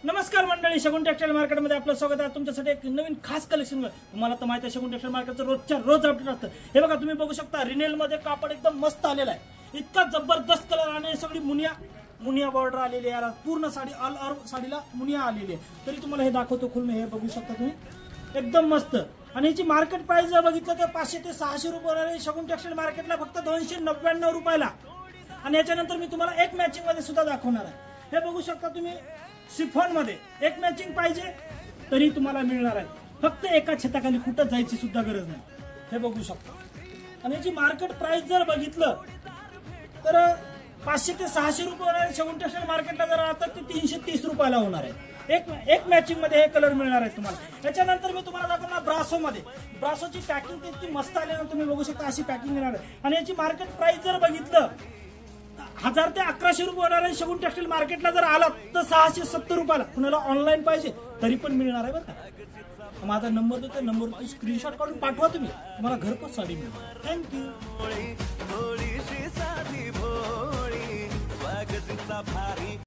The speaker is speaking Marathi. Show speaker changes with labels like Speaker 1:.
Speaker 1: नमस्कार मंडळी, शगुन टेक्सटाईल मार्केटमध्ये आपलं स्वागत आहे। तुमच्यासाठी एक नवीन खास कलेक्शन। तुम्हाला तर माहिती आहे शगुन टेक्सटाईल मार्केटचं रोजच्या रोज अपडेट असतं। हे बघा, तुम्ही बघू शकता रिनेल मध्ये कापड एकदम मस्त आलेला आहे। इतका जबरदस्त कलर आणि सगळी मुनिया बॉर्डर आलेली आहे। पूर्ण साडी ऑल ओव्हर साडीला मुनिया आलेली आहे। तरी तुम्हाला हे दाखवतो खुल हे बघू शकता तुम्ही, एकदम मस्त। आणि याची मार्केट प्राइस जर बघितलं तर 500 ते 600 रुपये, शगुन टेक्सटाईल मार्केटला फक्त 299 रुपयाला। आणि याच्यानंतर मी तुम्हाला एक मॅचिंग मध्ये सुद्धा दाखवणार आहे। हे बघू शकता तुम्ही, शिफॉन मध्ये एक मॅचिंग पाहिजे तरी तुम्हाला मिळणार आहे। फक्त एका छताखाली कुठं जायची सुद्धा गरज नाही। हे बघू शकता। आणि याची मार्केट प्राइस जर बघितलं तर 500 ते 600 रुपये, शगुन टेक्सटाईल मार्केटला जर आता ते 330 रुपयाला होणार आहे। एक मॅचिंग मध्ये हे कलर मिळणार आहे तुम्हाला। याच्यानंतर मी तुम्हाला दाखवणार ब्रासो मध्ये। ब्रासोची पॅकिंग इतकी मस्त आली ना, तुम्ही बघू शकता अशी पॅकिंग मिळणार आहे। आणि याची मार्केट प्राइस जर बघितलं 1000 ते 1100 रुपये होणार आहे। शगुन टेक्सटाईल मार्केटला जर आला तर 670 रुपयाला। कुणाला ऑनलाईन पाहिजे तरी पण मिळणार आहे बरं का। माझा नंबर देतो, नंबरवरती स्क्रीनशॉट काढून पाठवा तुम्हाला घरपोच साडी मिळेल। थँक्यू।